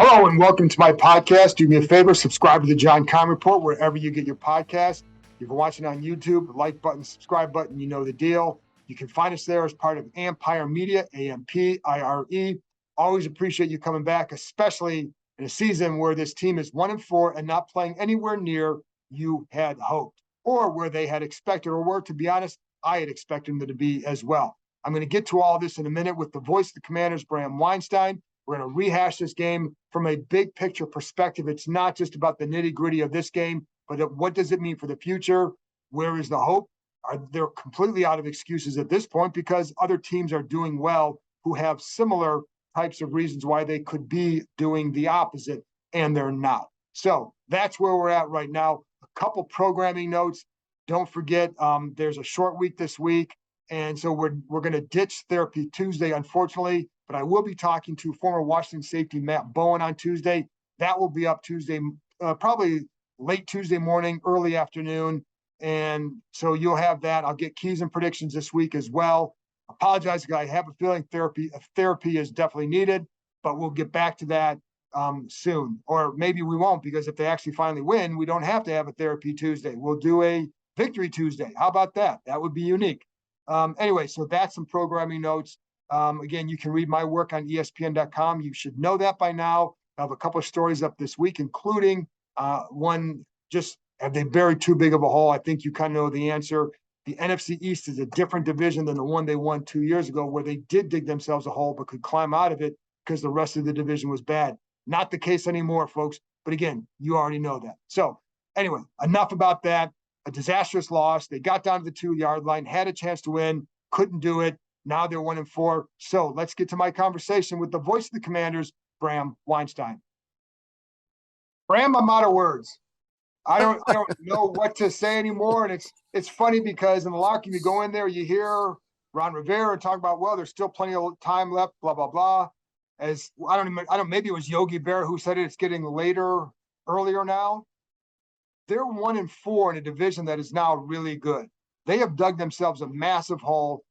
Hello and welcome to my podcast. Do me a favor, subscribe to the John Keim Report wherever you get your podcast. If you're watching on YouTube, the like button, subscribe button, you know the deal. You can find us there as part of Empire Media, AMPIRE. Always appreciate you coming back, especially in a season where this team is 1-4 and not playing anywhere near you had hoped, or where they had expected, or where, to be honest, I had expected them to be as well. I'm going to get to all this in a minute with the voice of the Commanders, Bram Weinstein. We're going to rehash this game from a big picture perspective. It's not just about the nitty gritty of this game, but what does it mean for the future? Where is the hope? They're completely out of excuses at this point because other teams are doing well who have similar types of reasons why they could be doing the opposite, and they're not. So that's where we're at right now. A couple programming notes. Don't forget, there's a short week this week. And so we're going to ditch Therapy Tuesday, unfortunately, but I will be talking to former Washington safety Matt Bowen on Tuesday. That will be up Tuesday, probably late Tuesday morning, early afternoon. And so you'll have that. I'll get keys and predictions this week as well. Apologize, I have a feeling therapy is definitely needed, but we'll get back to that soon. Or maybe we won't, because if they actually finally win, we don't have to have a Therapy Tuesday. We'll do a Victory Tuesday. How about that? That would be unique. Anyway, so that's some programming notes. Again, you can read my work on ESPN.com. You should know that by now. I have a couple of stories up this week, including one, just have they buried too big of a hole? I think you kind of know the answer. The NFC East is a different division than the one they won 2 years ago, where they did dig themselves a hole but could climb out of it because the rest of the division was bad. Not the case anymore, folks. But again, you already know that. So anyway, enough about that. A disastrous loss. They got down to the 2-yard line, had a chance to win, couldn't do it. Now they're 1-4. So let's get to my conversation with the voice of the Commanders, Bram Weinstein. Bram, I'm out of words. I don't know what to say anymore. And it's funny because in the locker room, you go in there, you hear Ron Rivera talk about, well, there's still plenty of time left, blah, blah, blah. As maybe it was Yogi Berra who said it's getting earlier now. They're 1-4 in a division that is now really good. They have dug themselves a massive hole.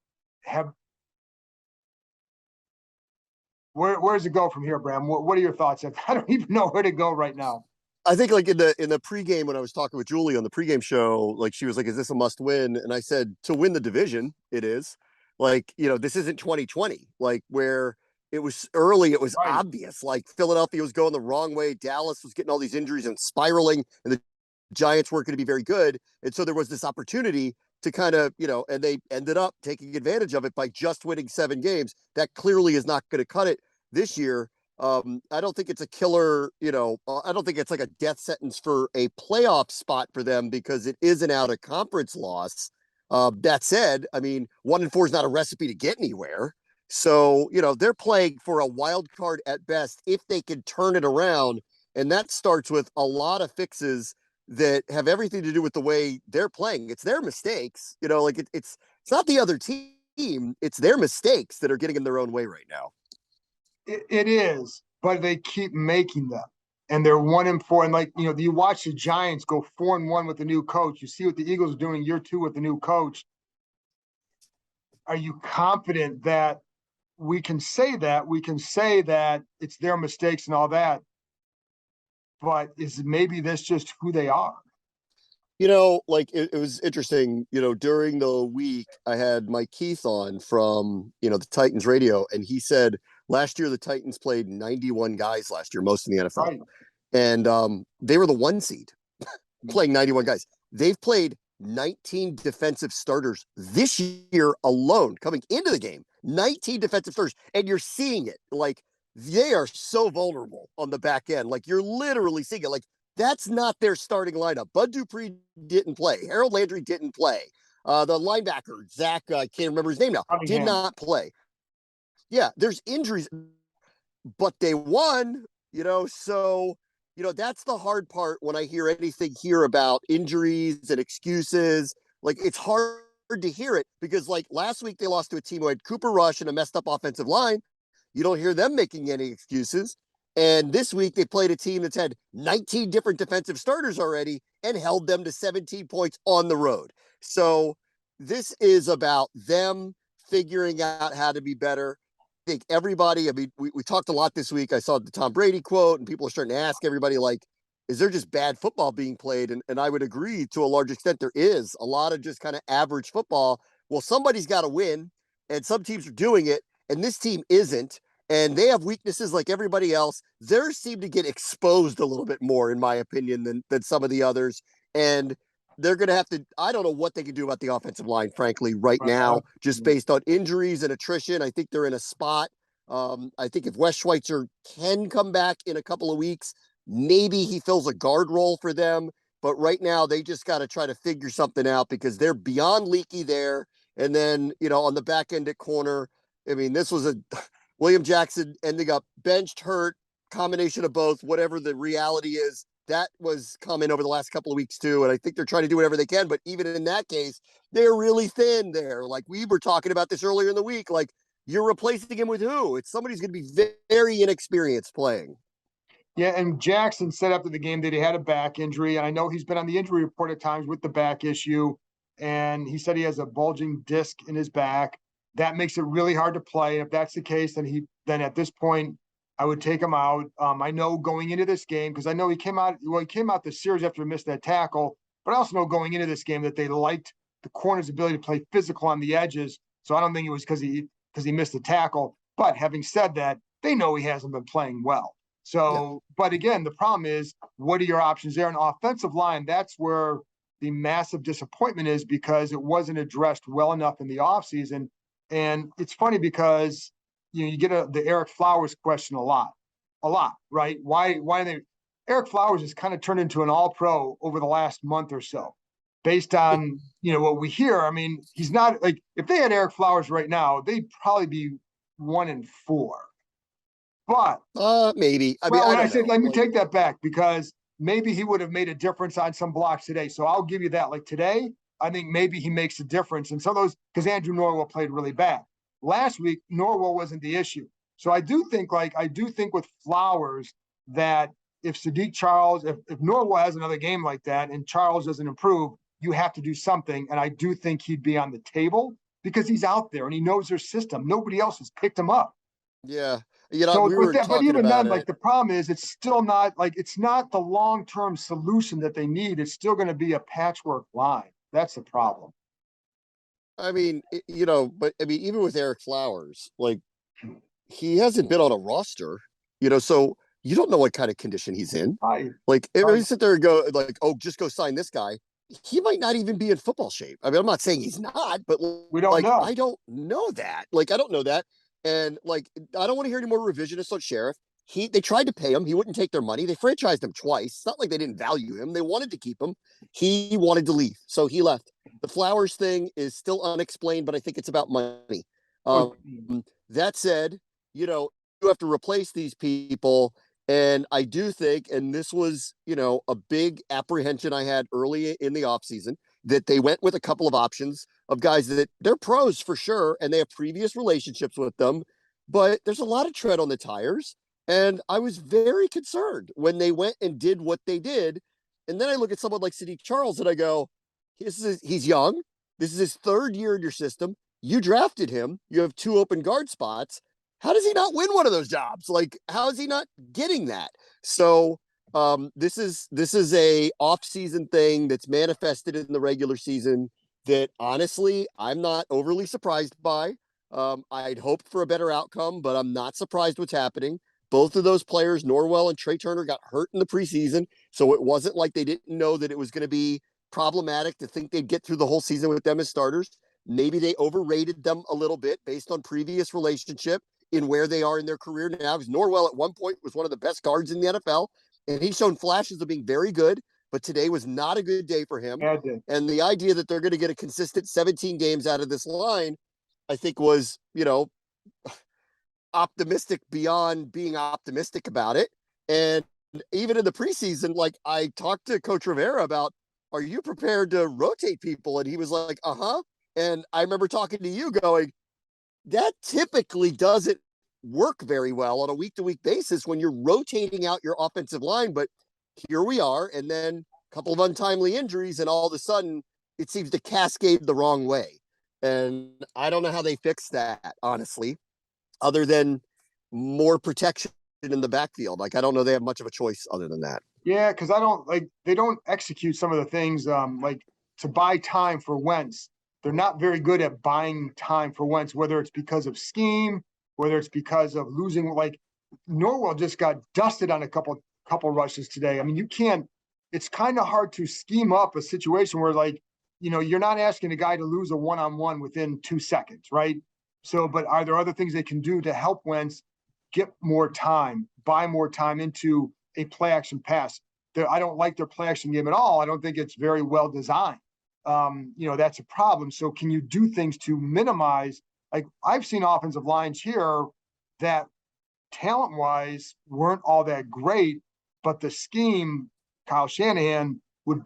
Where does it go from here, Bram? What are your thoughts? I don't even know where to go right now. I think like in the pregame, when I was talking with Julie on the pregame show, like she was like, is this a must win? And I said, to win the division, it is. Like, this isn't 2020, like where it was early, it was obvious. Like Philadelphia was going the wrong way. Dallas was getting all these injuries and spiraling, and the Giants weren't going to be very good. And so there was this opportunity to kind of, and they ended up taking advantage of it by just winning 7 games. That clearly is not going to cut it this year. I don't think it's a killer, I don't think it's like a death sentence for a playoff spot for them because it is an out of conference loss. That said, 1-4 is not a recipe to get anywhere. So, they're playing for a wild card at best if they can turn it around. And that starts with a lot of fixes that have everything to do with the way they're playing. It's their mistakes, it's not the other team. It's their mistakes that are getting in their own way right now. It is, but they keep making them, and they're 1-4. And you watch the Giants go 4-1 with the new coach. You see what the Eagles are doing year 2 with the new coach. Are you confident that we can say that? We can say that it's their mistakes and all that, but is maybe this just who they are? It was interesting, during the week, I had Mike Keith on from, the Titans radio, and he said last year the Titans played 91 guys last year, most in the NFL. Right. And they were the 1 seed playing 91 guys. They've played 19 defensive starters this year alone coming into the game, 19 defensive starters. And you're seeing it. Like, they are so vulnerable on the back end. Like, you're literally seeing it. Like, that's not their starting lineup. Bud Dupree didn't play. Harold Landry didn't play. The linebacker, Zach, I can't remember his name now, did not play. Yeah, there's injuries, but they won, so, that's the hard part when I hear anything here about injuries and excuses. Like, it's hard to hear it because, like, last week they lost to a team who had Cooper Rush and a messed up offensive line. You don't hear them making any excuses. And this week they played a team that's had 19 different defensive starters already and held them to 17 points on the road. So this is about them figuring out how to be better. think everybody, I mean, we talked a lot this week. I saw the Tom Brady quote, and people are starting to ask everybody, like, is there just bad football being played? And I would agree to a large extent there is a lot of just kind of average football. Well, somebody's got to win, and some teams are doing it, and this team isn't. And they have weaknesses like everybody else. Theirs seem to get exposed a little bit more, in my opinion, than some of the others. And they're going to have to, I don't know what they can do about the offensive line, frankly, right now, just based on injuries and attrition. I think they're in a spot. I think if Wes Schweitzer can come back in a couple of weeks, maybe he fills a guard role for them. But right now, they just got to try to figure something out because they're beyond leaky there. And then, on the back end at corner, I mean, this was a William Jackson ending up benched, hurt, combination of both, whatever the reality is. That was coming over the last couple of weeks too. And I think they're trying to do whatever they can. But even in that case, they're really thin there. Like we were talking about this earlier in the week. Like you're replacing him with who? It's somebody's going to be very inexperienced playing. Yeah, and Jackson said after the game that he had a back injury, and I know he's been on the injury report at times with the back issue, and he said he has a bulging disc in his back. That makes it really hard to play. If that's the case, then at this point, I would take him out. I know going into this game, because I know he came out this series after he missed that tackle, but I also know going into this game that they liked the corner's ability to play physical on the edges. So I don't think it was because he missed the tackle. But having said that, they know he hasn't been playing well. So, but again, the problem is, what are your options there? An offensive line, that's where the massive disappointment is because it wasn't addressed well enough in the offseason. And it's funny because, you get the Eric Flowers question a lot, right? Why Eric Flowers has kind of turned into an all-pro over the last month or so based on, what we hear. I mean, he's not like, if they had Eric Flowers right now, they'd probably be 1-4. But maybe. I mean, well, I when I don't say, know. let me take that back because maybe he would have made a difference on some blocks today. So I'll give you that. Like today, I think maybe he makes a difference. And some of those, because Andrew Norwell played really bad. Last week, Norwell wasn't the issue. So I do think with Flowers that if Sadiq Charles, if Norwell has another game like that and Charles doesn't improve, you have to do something. And I do think he'd be on the table because he's out there and he knows their system. Nobody else has picked him up. Yeah. So We with were that, but talking even about then, it. like the problem is, it's still not like it's not the long-term solution that they need. It's still going to be a patchwork line. That's the problem. I mean, but I mean, even with Eric Flowers, like he hasn't been on a roster, so you don't know what kind of condition he's in. Right. Like, if you sit there and go, like, oh, just go sign this guy, he might not even be in football shape. I mean, I'm not saying he's not, but We don't like, know. I don't know that. Like, I don't know that. And like, I don't want to hear any more revisionists on Sheriff. They tried to pay him. He wouldn't take their money. They franchised him twice. It's not like they didn't value him. They wanted to keep him. He wanted to leave, so he left. The Flowers thing is still unexplained, but I think it's about money. That said, you have to replace these people. And I do think, and this was, a big apprehension I had early in the offseason, that they went with a couple of options of guys that they're pros for sure, and they have previous relationships with them, but there's a lot of tread on the tires. And I was very concerned when they went and did what they did. And then I look at someone like Sadiq Charles and I go, he's young. This is his third year in your system. You drafted him. You have 2 open guard spots. How does he not win one of those jobs? Like, how is he not getting that? So this is a off-season thing that's manifested in the regular season that honestly I'm not overly surprised by. I'd hoped for a better outcome, but I'm not surprised what's happening. Both of those players, Norwell and Trey Turner, got hurt in the preseason, so it wasn't like they didn't know that it was going to be problematic to think they'd get through the whole season with them as starters. Maybe they overrated them a little bit based on previous relationship in where they are in their career now. Because Norwell at one point was one of the best guards in the NFL, and he's shown flashes of being very good, but today was not a good day for him. And the idea that they're going to get a consistent 17 games out of this line, I think was, optimistic beyond being optimistic about it. And even in the preseason, like I talked to Coach Rivera about, are you prepared to rotate people? And he was like, uh-huh. And I remember talking to you going, that typically doesn't work very well on a week-to-week basis when you're rotating out your offensive line. But here we are, and then a couple of untimely injuries, and all of a sudden it seems to cascade the wrong way. And I don't know how they fix that, honestly. other than more protection in the backfield. Like, I don't know they have much of a choice other than that. Yeah, because I don't like they don't execute some of the things like to buy time for Wentz. They're not very good at buying time for Wentz, whether it's because of scheme, whether it's because of losing. Like Norwell just got dusted on a couple rushes today. I mean, you can't. It's kind of hard to scheme up a situation where like you're not asking a guy to lose a one-on-one within 2 seconds, right? So, but are there other things they can do to help Wentz get more time, buy more time into a play action pass? I don't like their play action game at all. I don't think it's very well designed. That's a problem. So can you do things to minimize? Like I've seen offensive lines here that talent wise weren't all that great, but the scheme, Kyle Shanahan would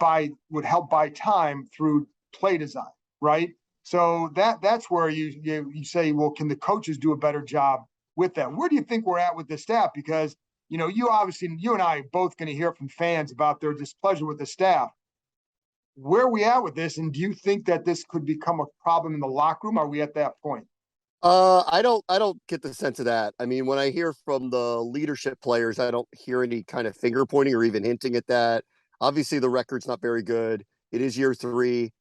help buy time through play design, right? So that's where you say, well, can the coaches do a better job with that? Where do you think we're at with the staff? Because you and I both going to hear from fans about their displeasure with the staff. Where are we at with this? And do you think that this could become a problem in the locker room? Are we at that point? I don't get the sense of that. I mean, when I hear from the leadership players, I don't hear any kind of finger pointing or even hinting at that. Obviously, the record's not very good. It is year three.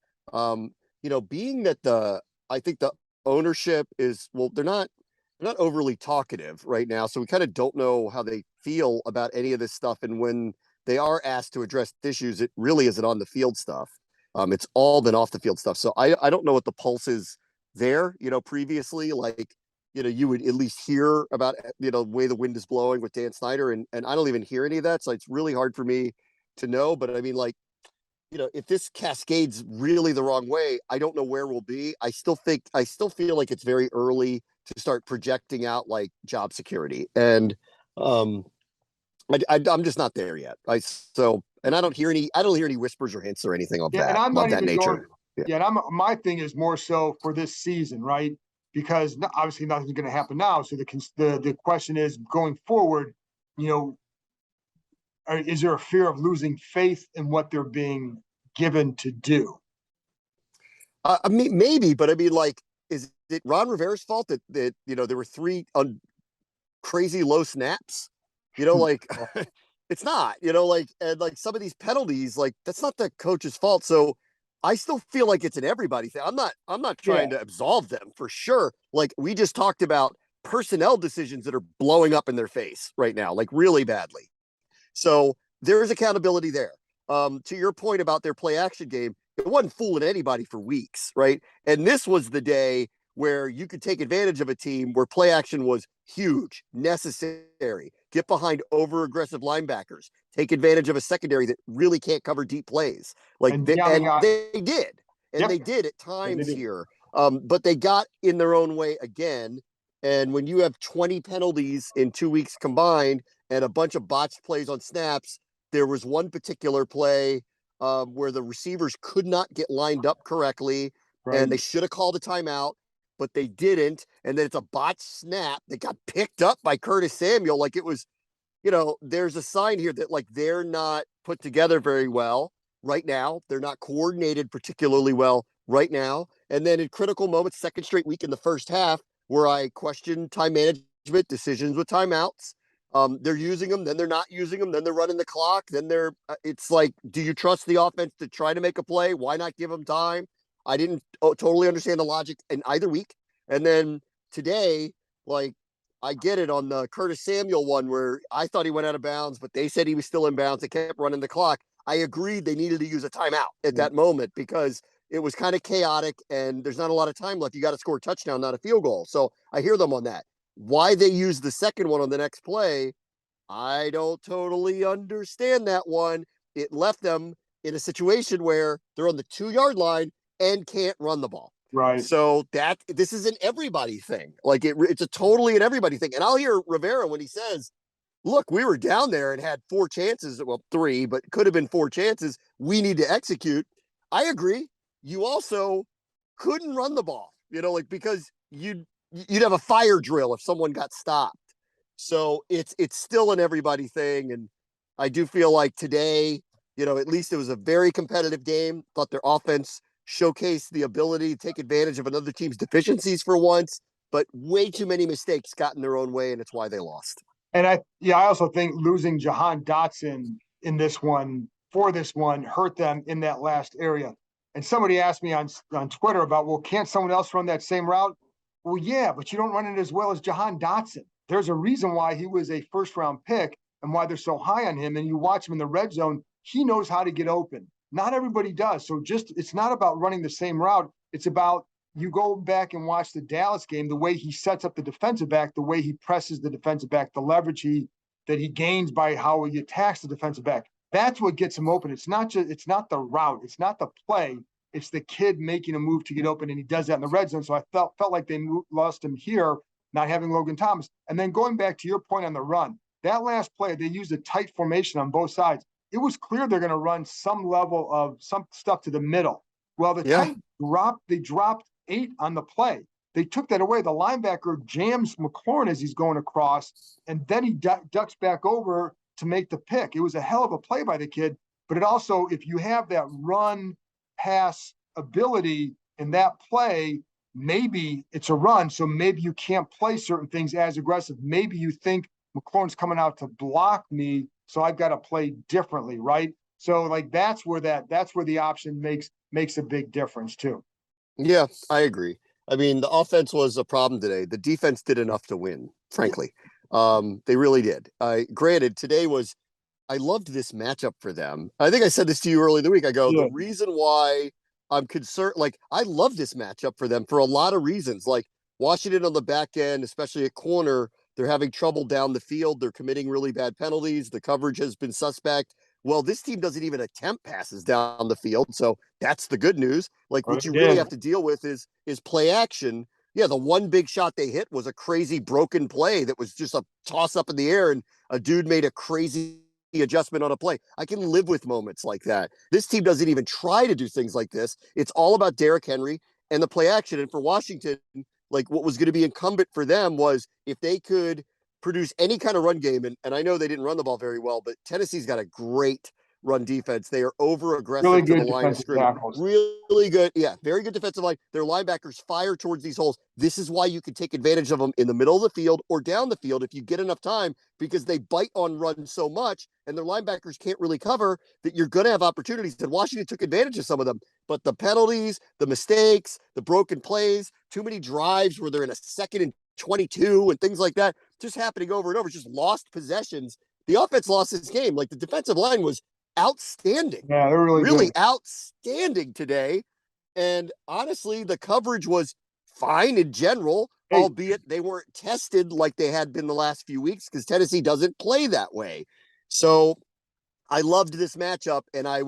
Being that I think the ownership is, well, they're not overly talkative right now, so we kind of don't know how they feel about any of this stuff. And when they are asked to address issues, it really isn't on the field stuff. It's all been off the field stuff. So I don't know what the pulse is there. Previously, like, you would at least hear about, the way the wind is blowing with Dan Snyder, and I don't even hear any of that. So it's really hard for me to know. But I mean, like, if this cascades really the wrong way, I don't know where we'll be. I still feel like it's very early to start projecting out like job security. And I'm just not there yet. And I don't hear any whispers or hints or anything of Yeah, and that, I'm of not that even going. nature. Yeah. Yeah, and my thing is more so for this season, right? Because obviously nothing's going to happen now. So the question is going forward. You know, is there a fear of losing faith in what they're being given to do? I mean, maybe, but I mean, like, is it Ron Rivera's fault that there were three crazy low snaps? Like, it's not. Like, and like some of these penalties, like that's not the coach's fault. So I still feel like it's an everybody thing. I'm not Yeah, trying to absolve them for sure. Like, we just talked about personnel decisions that are blowing up in their face right now, like really badly. So there is accountability there. To your point about their play action game, it wasn't fooling anybody for weeks, right? And this was the day where you could take advantage of a team where play action was huge, necessary. Get behind over aggressive linebackers, take advantage of a secondary that really can't cover deep plays. Like, and Deanna and got. they did, and Yep, they did at and they times did. here. But they got in their own way again. And when you have 20 penalties in 2 weeks combined, and a bunch of botched plays on snaps. There was one particular play where the receivers could not get lined up correctly, Right. and they should have called a timeout, but they didn't. And then it's a botched snap that got picked up by Curtis Samuel. Like, it was, there's a sign here that, like, they're not put together very well right now. They're not coordinated particularly well right now. And then in critical moments, second straight week in the first half, where I questioned time management, decisions with timeouts. They're using them, then they're not using them, then they're running the clock, then it's like, do you trust the offense to try to make a play? Why not give them time? I didn't totally understand the logic in either week. And then today, like, I get it on the Curtis Samuel one where I thought he went out of bounds, but they said he was still in bounds. They kept running the clock. I agreed they needed to use a timeout at that moment because it was kind of chaotic and there's not a lot of time left. You got to score a touchdown, not a field goal. So I hear them on that. Why they used the second one on the next play, I don't totally understand that one. It left them in a situation where they're on the 2 yard line and can't run the ball. Right. So this is an everybody thing. Like, it's a totally an everybody thing. And I'll hear Rivera when he says, look, we were down there and had 4 chances. Well, 3, but could have been 4 chances. We need to execute. I agree. You also couldn't run the ball, like, because you'd have a fire drill if someone got stopped. So it's still an everybody thing. And I do feel like today, at least it was a very competitive game. Thought their offense showcased the ability to take advantage of another team's deficiencies for once. but way too many mistakes got in their own way, and it's why they lost. And I also think losing Jahan Dotson in this one hurt them in that last area. And somebody asked me on Twitter about, well, can't someone else run that same route? Well, yeah, but you don't run it as well as Jahan Dotson. There's a reason why he was a first-round pick and why they're so high on him. And you watch him in the red zone, he knows how to get open. Not everybody does. So it's not about running the same route. It's about, you go back and watch the Dallas game, the way he sets up the defensive back, the way he presses the defensive back, the leverage that he gains by how he attacks the defensive back. That's what gets him open. It's not the route, it's not the play, it's the kid making a move to get open, and he does that in the red zone. So I felt like they lost him here, not having Logan Thomas. And then going back to your point on the run, that last play, they used a tight formation on both sides. It was clear they're going to run some level of some stuff to the middle. Well, the Titans dropped 8 on the play. They took that away. The linebacker jams McLaurin as he's going across, and then he ducks back over to make the pick. It was a hell of a play by the kid, but it also, if you have that run pass ability in that play, maybe it's a run, so maybe you can't play certain things as aggressive. Maybe you think McLaurin's coming out to block me, so I've got to play differently, right? So like that's where the option makes a big difference too. Yeah, I agree. I mean, the offense was a problem today. The defense did enough to win, frankly. They really did. Granted, I loved this matchup for them. I think I said this to you earlier in the week. I go, the reason why I'm concerned, like, I love this matchup for them for a lot of reasons. Like, Washington on the back end, especially at corner, they're having trouble down the field. They're committing really bad penalties. The coverage has been suspect. Well, this team doesn't even attempt passes down the field, so that's the good news. Like, what you really have to deal with is play action. Yeah, the one big shot they hit was a crazy broken play that was just a toss up in the air, and a dude made a crazy adjustment on a play. I can live with moments like that. This team doesn't even try to do things like this. It's all about Derrick Henry and the play action. And for Washington, like, what was going to be incumbent for them was if they could produce any kind of run game, and I know they didn't run the ball very well, but Tennessee's got a great run defense. They are over aggressive to the line of scrimmage. Really good. Yeah, very good defensive line. Their linebackers fire towards these holes. This is why you can take advantage of them in the middle of the field or down the field if you get enough time, because they bite on run so much and their linebackers can't really cover, that you're going to have opportunities. And Washington took advantage of some of them, but the penalties, the mistakes, the broken plays, too many drives where they're in a 2nd and 22 and things like that, just happening over and over, just lost possessions. The offense lost this game. Like, the defensive line was outstanding. Yeah, they're really outstanding today. And honestly, the coverage was fine in general, albeit they weren't tested like they had been the last few weeks, because Tennessee doesn't play that way. So I loved this matchup, and I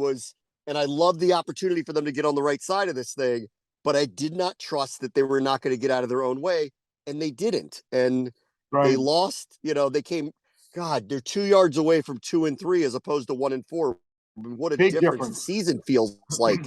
loved the opportunity for them to get on the right side of this thing, but I did not trust that they were not going to get out of their own way, and they didn't. And they lost, they came, God, they're 2 yards away from 2 and 3 as opposed to 1 and 4. What a difference the season feels like.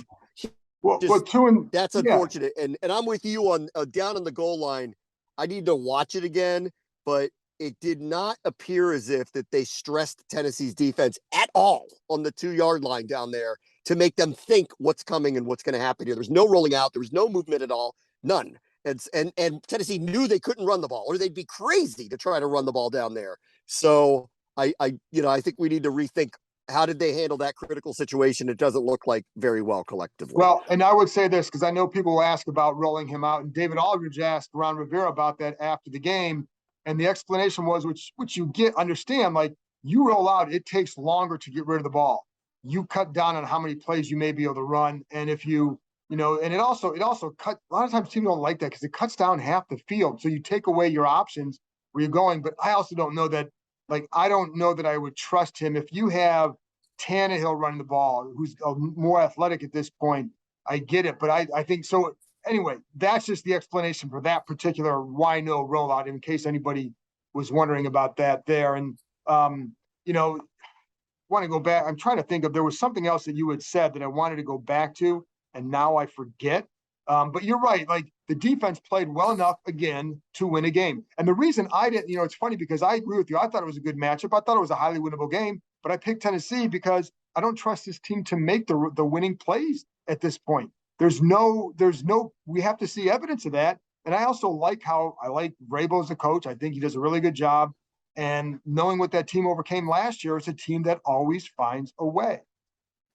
That's unfortunate. And I'm with you on down on the goal line. I need to watch it again, but it did not appear as if that they stressed Tennessee's defense at all on the 2-yard line down there to make them think what's coming and what's going to happen here. There's no rolling out. There was no movement at all. None. And Tennessee knew they couldn't run the ball, or they'd be crazy to try to run the ball down there. So I think we need to rethink, how did they handle that critical situation? It doesn't look like very well collectively. Well, and I would say this, because I know people will ask about rolling him out, and David Aldridge asked Ron Rivera about that after the game, and the explanation was, which you understand, like, you roll out, it takes longer to get rid of the ball. You cut down on how many plays you may be able to run, and if and it also cut. A lot of times teams don't like that because it cuts down half the field, so you take away your options where you're going. But I also don't know that. Like, I don't know that I would trust him if you have Tannehill running the ball, who's more athletic at this point. I get it, but I think so. Anyway, that's just the explanation for that particular why no rollout, in case anybody was wondering about that there. And want to go back. I'm trying to think there was something else that you had said that I wanted to go back to, and now I forget. But you're right. Like, the defense played well enough again to win a game. And the reason I didn't, it's funny because I agree with you. I thought it was a good matchup. I thought it was a highly winnable game, but I picked Tennessee because I don't trust this team to make the winning plays at this point. We have to see evidence of that. And I also like Vrabel as a coach. I think he does a really good job. And knowing what that team overcame last year, it's a team that always finds a way.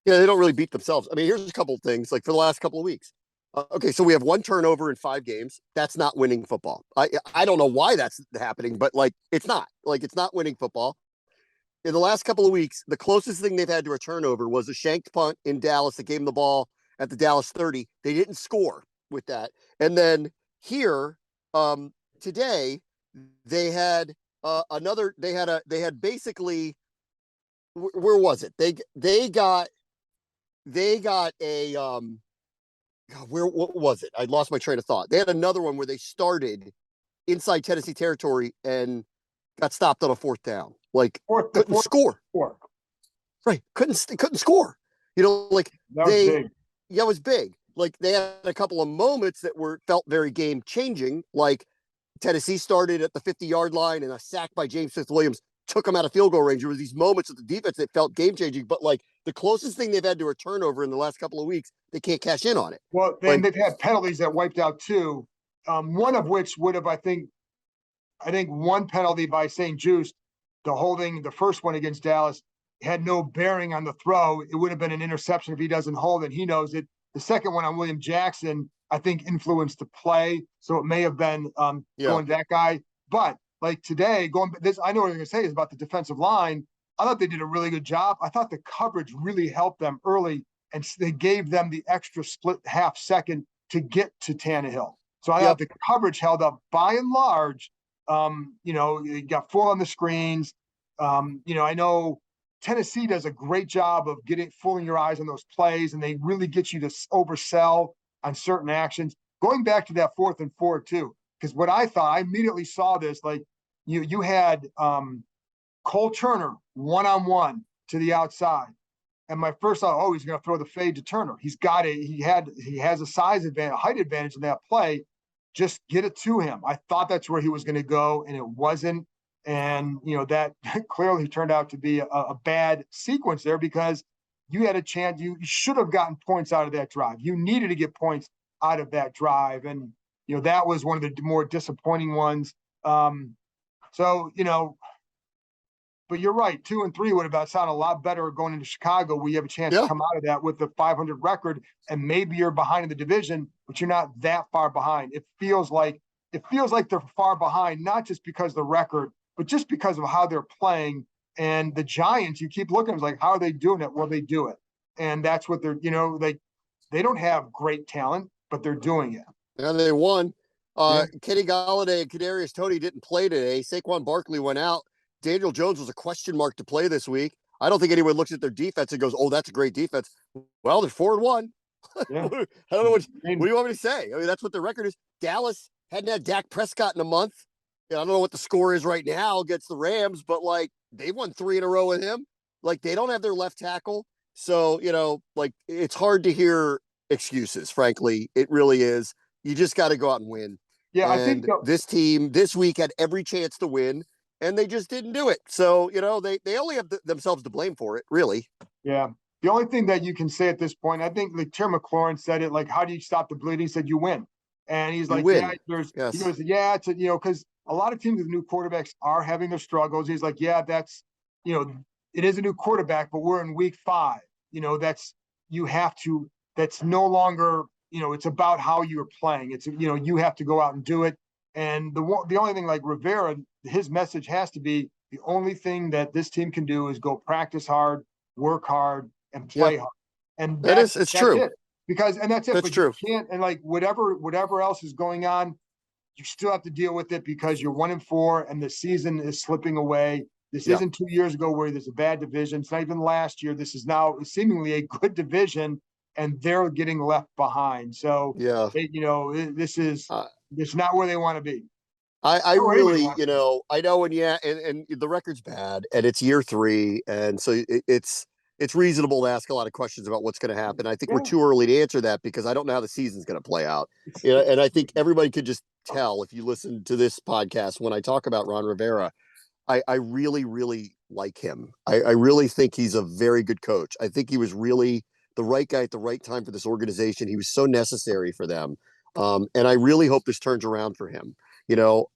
Yeah, they don't really beat themselves. I mean, here's a couple of things like for the last couple of weeks. Okay, so we have one turnover in 5 games. That's not winning football. I don't know why that's happening, but like it's not winning football. In the last couple of weeks, the closest thing they've had to a turnover was a shanked punt in Dallas that gave them the ball at the Dallas 30. They didn't score with that. And then here, today, they had they had basically, where was it? They got a, God, what was it? I lost my train of thought. They had another one where they started inside Tennessee territory and got stopped on a 4th down. Like couldn't score. Right. Couldn't score. Like that was big. Yeah, it was big. Like they had a couple of moments that felt very game changing. Like Tennessee started at the 50-yard line and a sack by James Smith-Williams took them out of field goal range. There was these moments of the defense that felt game changing, but like the closest thing they've had to a turnover in the last couple of weeks, they can't cash in on it. Well, then they've had penalties that wiped out 2. One of which would have, I think one penalty by St. Juste, the holding, the first one against Dallas, had no bearing on the throw. It would have been an interception if he doesn't hold it. He knows it. The second one on William Jackson, I think, influenced the play. So it may have been going to that guy. But like today, I know what you're going to say is about the defensive line. I thought they did a really good job. I thought the coverage really helped them early, and they gave them the extra split half second to get to Tannehill. So I thought the coverage held up by and large. You got 4 on the screens. I know Tennessee does a great job of fooling your eyes on those plays, and they really get you to oversell on certain actions. Going back to that 4th and 4 too, because what I thought, I immediately saw this, like you had Cole Turner one-on-one to the outside. And my first thought, he's going to throw the fade to Turner. He has a size advantage, a height advantage in that play. Just get it to him. I thought that's where he was going to go, and it wasn't. And, that clearly turned out to be a bad sequence there, because you had a chance. You should have gotten points out of that drive. You needed to get points out of that drive. And, that was one of the more disappointing ones. But you're right. 2 and 3 would have sounded a lot better going into Chicago. We have a chance to come out of that with the 500 record, and maybe you're behind in the division, but you're not that far behind. It feels like they're far behind, not just because of the record, but just because of how they're playing. And the Giants, you keep looking, it's like, how are they doing it? Well, they do it. And that's what they're, they don't have great talent, but they're doing it. And they won. Kenny Golladay and Kadarius Toney didn't play today. Saquon Barkley went out. Daniel Jones was a question mark to play this week. I don't think anyone looks at their defense and goes, "Oh, that's a great defense." Well, they're 4-1. Yeah. I don't know what do you want me to say? I mean, that's what their record is. Dallas hadn't had Dak Prescott in a month. I don't know what the score is right now against the Rams, but like they've won 3 in a row with him. Like they don't have their left tackle. So, like it's hard to hear excuses, frankly. It really is. You just got to go out and win. Yeah, and I think this team this week had every chance to win, and they just didn't do it. So, they only have themselves to blame for it, really. Yeah. The only thing that you can say at this point, I think like Terry McLaurin said it, like, how do you stop the bleeding? He said, you win. And he's like, he goes, it's, because a lot of teams with new quarterbacks are having their struggles. He's like, that's, it is a new quarterback, but we're in week 5. That's no longer, it's about how you're playing. It's, you have to go out and do it. And the only thing, like Rivera, his message has to be, the only thing that this team can do is go practice hard, work hard, and play hard. And it's true. It. That's it. That's true. You can't, and like whatever else is going on, you still have to deal with it, because you're 1-4 and the season is slipping away. This isn't 2 years ago where there's a bad division. It's not even last year. This is now seemingly a good division, and they're getting left behind. So this is it's not where they want to be. I really, I know, and the record's bad, and it's year 3, and so it's reasonable to ask a lot of questions about what's going to happen. I think we're too early to answer that, because I don't know how the season's going to play out. And I think everybody could just tell, if you listen to this podcast, when I talk about Ron Rivera, I really, really like him. I really think he's a very good coach. I think he was really the right guy at the right time for this organization. He was so necessary for them. And I really hope this turns around for him.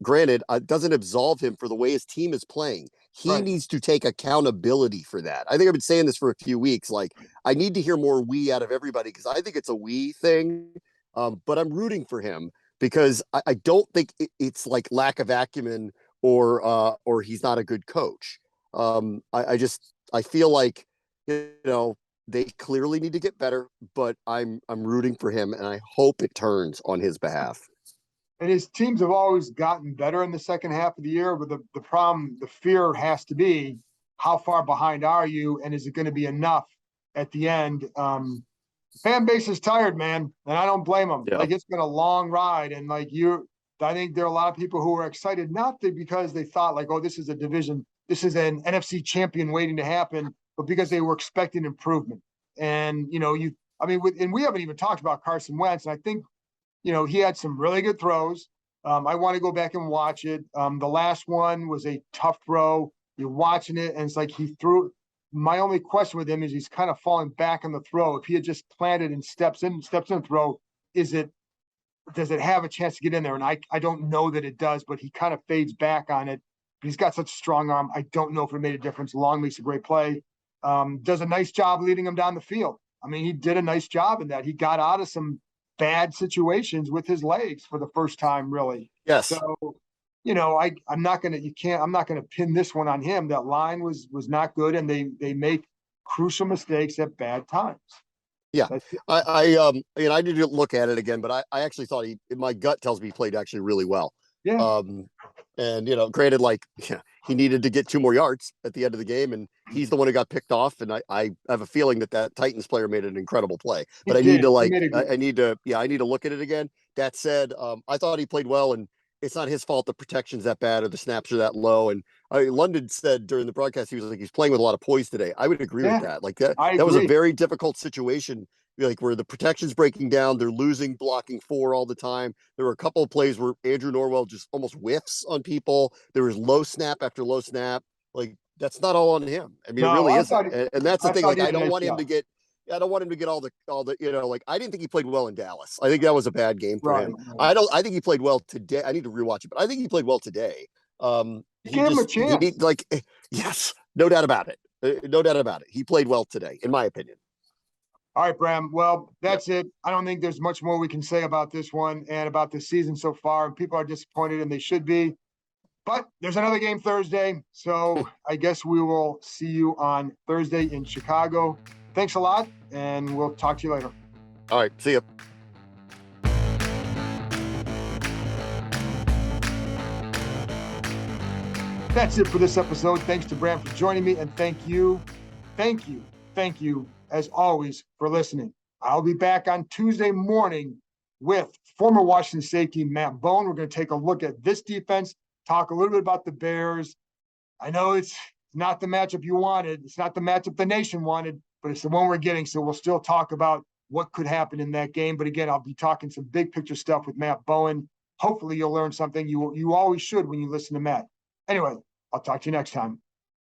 Granted, it doesn't absolve him for the way his team is playing. He Right. needs to take accountability for that. I think I've been saying this for a few weeks. Like, I need to hear more we out of everybody because I think it's a we thing. But I'm rooting for him because I don't think it's like lack of acumen or he's not a good coach. I feel like they clearly need to get better, but I'm rooting for him and I hope it turns on his behalf. And his teams have always gotten better in the second half of the year, but the problem, the fear has to be how far behind are you, and is it going to be enough at the end? Fan base is tired, man, and I don't blame them. Yeah. Like, it's been a long ride, and I think there are a lot of people who are excited, not because they thought like, oh, this is a division, this is an NFC champion waiting to happen, but because they were expecting improvement. And and we haven't even talked about Carson Wentz, and I think he had some really good throws. I want to go back and watch it. The last one was a tough throw. You're watching it, and it's like he threw. My only question with him is he's kind of falling back on the throw. If he had just planted and steps in the throw, does it have a chance to get in there? And I don't know that it does, but he kind of fades back on it. He's got such a strong arm. I don't know if it made a difference. Longleat's a great play. Does a nice job leading him down the field. I mean, he did a nice job in that. He got out of some bad situations with his legs for the first time, really. Yes. So, I'm not gonna pin this one on him. That line was not good, and they make crucial mistakes at bad times. Yeah. I need to look at it again, but I actually thought my gut tells me he played actually really well. Yeah. And granted, he needed to get 2 more yards at the end of the game, and he's the one who got picked off. And I have a feeling that Titans player made an incredible play. But I need to look at it again. That said, I thought he played well, and it's not his fault the protection's that bad or the snaps are that low. And London said during the broadcast he was like he's playing with a lot of poise today. I would agree with that. Like that was a very difficult situation. Like where the protection's breaking down, they're losing blocking 4 all the time. There were a couple of plays where Andrew Norwell just almost whiffs on people. There was low snap after low snap. Like that's not all on him. I mean, it really isn't. And that's the thing. Like I don't want him to get all the like I didn't think he played well in Dallas. I think that was a bad game for him. I think he played well today. I need to rewatch it, but I think he played well today. He gave him a chance. Yes, no doubt about it. No doubt about it. He played well today, in my opinion. All right, Bram. Well, that's it. I don't think there's much more we can say about this one and about the season so far. People are disappointed, and they should be. But there's another game Thursday, so I guess we will see you on Thursday in Chicago. Thanks a lot, and we'll talk to you later. All right, see you. That's it for this episode. Thanks to Bram for joining me, and thank you, as always, for listening. I'll be back on Tuesday morning with former Washington safety Matt Bowen. We're going to take a look at this defense, talk a little bit about the Bears. I know it's not the matchup you wanted. It's not the matchup the nation wanted, but it's the one we're getting. So we'll still talk about what could happen in that game. But again, I'll be talking some big picture stuff with Matt Bowen. Hopefully you'll learn something. You always should when you listen to Matt. Anyway, I'll talk to you next time.